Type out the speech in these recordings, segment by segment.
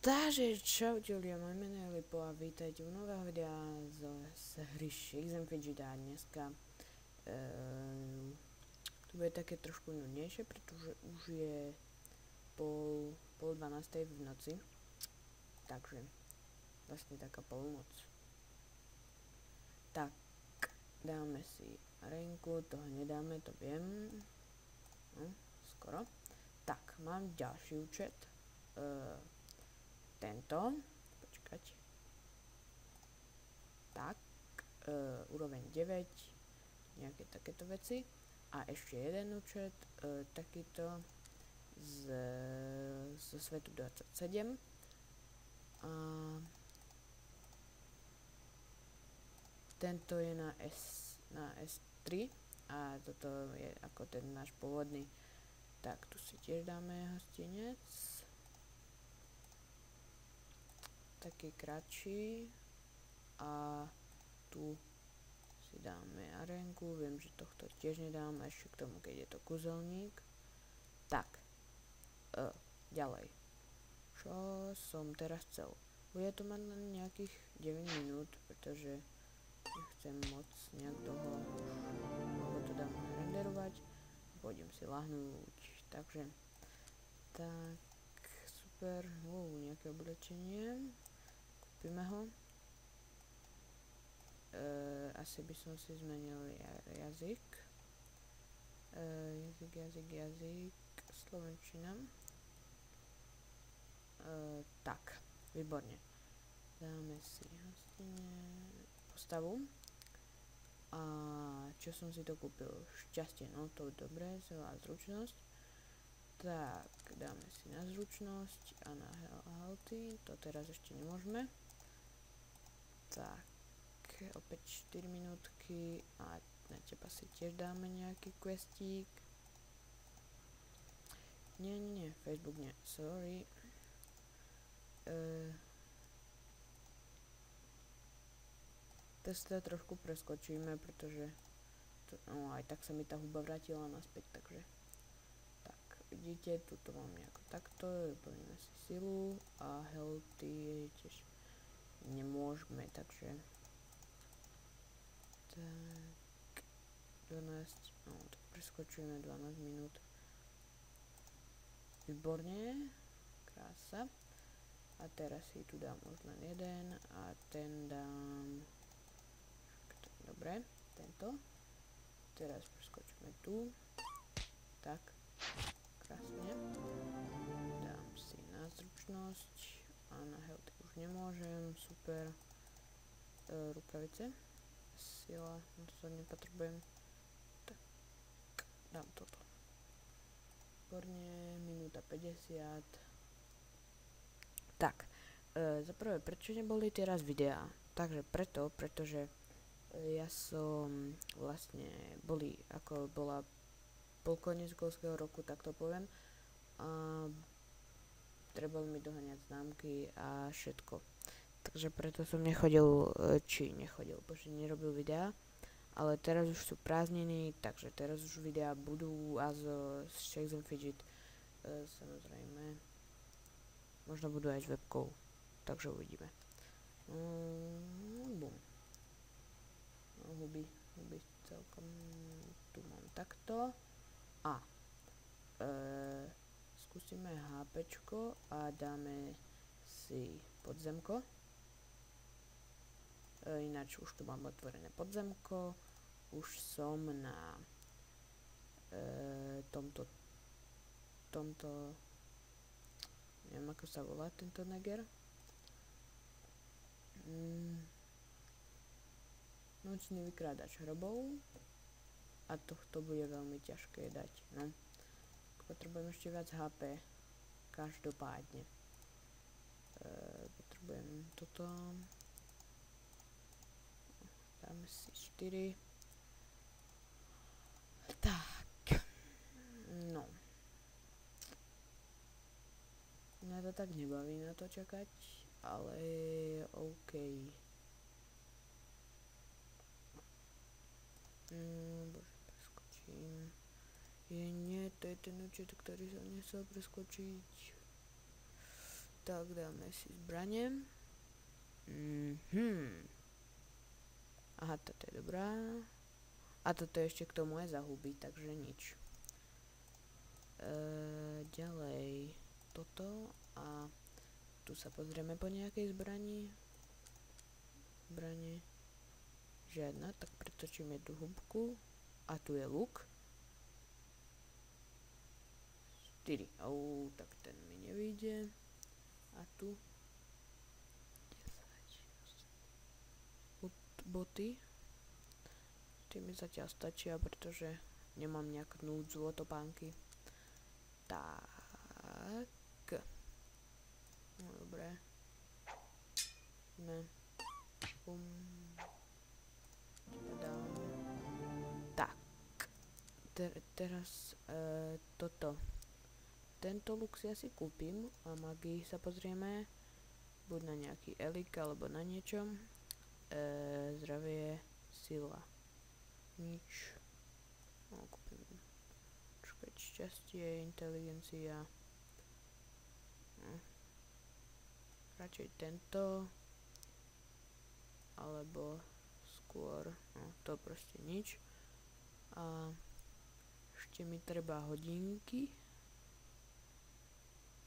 Takže čaute ľudia, moje meno je Lipo a vítajte u nového videa z hry Shakes and Fidget a dneska to bude také trošku nudnejšie, pretože už je pol 12 v noci, takže vlastne taká polnoc. Tak, dáme si arénku, toho nedáme, to viem, no, skoro. Tak, mám ďalší účet, tento, počkať, tak, úroveň 9, nejaké takéto veci a ešte jeden účet, takýto zo svetu 27 a tento je na S3 a toto je ako ten náš pôvodný. Tak, tu si tiež dáme hostinec, taký kratší a tu si dáme arénku, viem, že tohto tiež nedám, ešte k tomu, keď je to kúzelník. Tak, ďalej, čo som teraz chcel, bude to mať len nejakých 9 minút, pretože nechcem moc nejak dlho to dám renderovať, pôjdem si lahnúť, takže tak, super, nejaké oblečenie, kúpime ho. Asi by som si zmenil jazyk. Jazyk, slovenčina. Tak, výborne. Dáme si postavu. A čo som si to kúpil? Šťastie, no to je dobré, celá zručnosť. Tak, dáme si na zručnosť a na healthy, to teraz ešte nemôžeme. Tak, opäť 4 minútky a na teba si tiež dáme nejaký questík. Nie, Facebook nie, sorry. Tesla trošku preskočíme, pretože to, no, aj tak sa mi tá huba vrátila naspäť, takže tak, vidíte, tuto mám nejako takto, doplníme si silu a healthy tiež nemôžeme, takže tak 12, no tak preskočíme 12 minút. Výborne, krása. A teraz si tu dám už len jeden a ten dám, dobre, tento. Teraz preskočíme tu, tak, krásne. Dám si na zručnosť a na health už nemôžem, super. Rukavice, sila, no to nepotrebujem, tak dám toto. Výborne, minúta 50. Tak, za prvé, prečo neboli teraz videá? Takže pretože ja som vlastne bola polkoniec školského roku, tak to poviem, a trebalo mi doháňať známky a všetko. Takže preto som nerobil videá, ale teraz už sú prázdniny, takže teraz už videá budú a z Shakes and Fidget samozrejme, možno budú aj s webkou, takže uvidíme. Bum. Huby celkom tu mám takto a skúsime HPčko a dáme si podzemko. Ináč už tu mám otvorené podzemko, už som na tomto neviem ako sa volá tento neger. Nočný vykrádač hrobov a tohto bude veľmi ťažké dať, no. Potrebujem ešte viac HP, každopádne. Potrebujem toto. Dáme si 4. Tak. No. Mňa to tak nebaví na to čakať, ale OK. Bože, preskočím. Nie, to je ten účet, ktorý som nechcel preskočiť. Tak dáme si zbranie. Aha, toto je dobrá. A toto je ešte k tomu aj zahubiť, takže nič. Ďalej toto a tu sa pozrieme po nejakej zbrani. Zbranie. Žiadna, tak pretočíme tú hubku. A tu je luk. 4. Tak ten mi nevyjde. A tu 10. Boty. Tie mi zatiaľ stačia, pretože nemám nejak núdzu o topánky. Tak. No dobré. Tak. Teraz toto. Tento luk si asi kúpim a magii sa pozrieme. Buď na nejaký elik alebo na niečom. Zdravie, sila. Nič. No, kúpim. Počkať, šťastie, inteligencia. Radšej tento. Alebo skôr, no to proste nič. A ešte mi treba hodinky.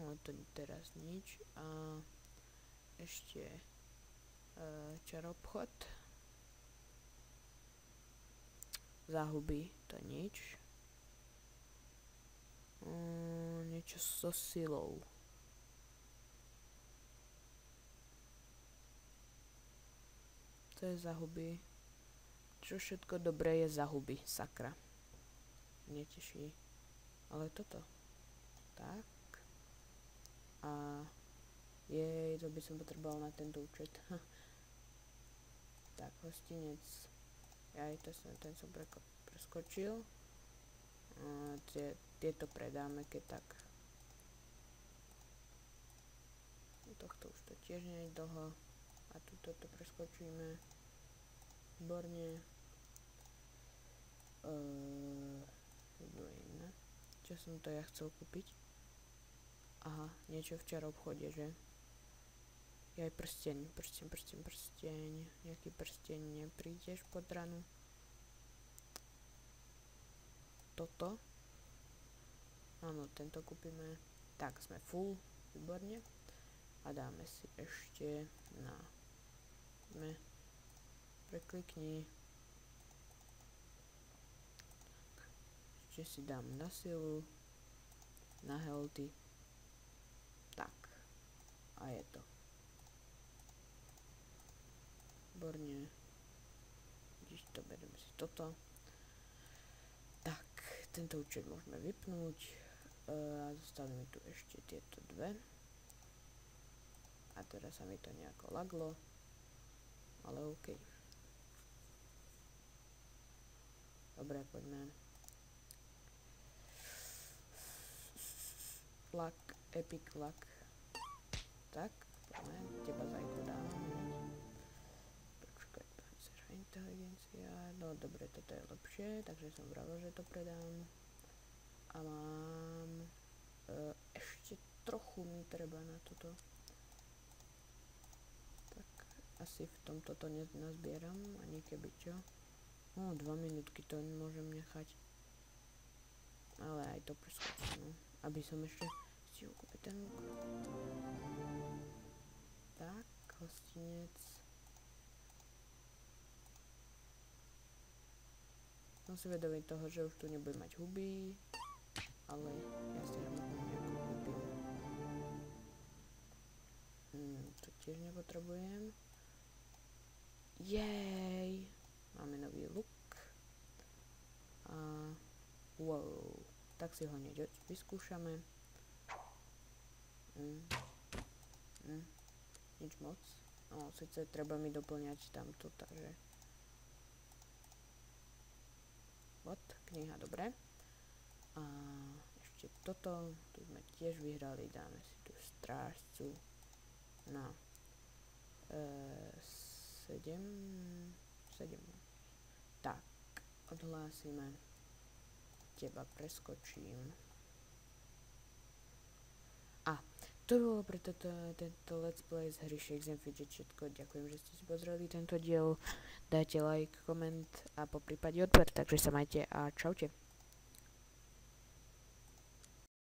No to teraz nič. A ešte čarobchod. Zahuby, to nič. Niečo so silou. To je zahuby. Čo všetko dobré je zahuby, sakra. Neteší. Ale toto. Tak. A to by som potreboval na tento účet. Tak, hostinec. Ten som preskočil. Tieto predáme, keď tak. Tohto už to tiež nie je dlho. A toto preskočíme. Výborne. Čo som to ja chcel kúpiť? Aha, niečo v čarobchode, že? Je aj prsteň. Nejaký prsteň neprídeš pod ranu. Toto. Áno, tento kúpime. Tak, sme full. Výborne. A dáme si ešte na... Preklikni. Ešte si dám na silu. Na healthy. Tak. A je to. Výborne. Vidíš to, bereme si toto. Tak, tento účet môžeme vypnúť. A zostali mi tu ešte tieto dve. A teraz sa mi to nejako laglo. Ale OK. Dobre, poďme. Lak, epic lak. Tak, poďme. Teba zajku dávam. Počkaj, pancera, inteligencia. No dobre, toto je lepšie, takže som vravel, že to predám. A mám... ešte trochu mi treba na toto. Tak, asi v tomto to nazbieram, ani keby čo. 2 minútky to môžem nechať. Ale aj to preskočím, no. Aby som ešte stihol kúpiť ten luk. Tak, hostinec. Som si vedomý toho, že už tu nebudem mať huby. Ale ja si možno nejako kúpim. To tiež nepotrebujem. Jej! Máme nový luk. A wow. Tak si ho hneď vyskúšame. Nič moc. No, sice treba mi doplňať tamto, takže... kniha, dobre. A ešte toto. Tu sme tiež vyhrali. Dáme si tu strážcu na 7. Tak, odhlásime. Teba preskočím. A, to bolo pre tento let's play z hry Shakes and Fidget všetko. Ďakujem, že ste si pozreli tento diel. Dajte like, koment a po prípade odber. Takže sa majte a čaute.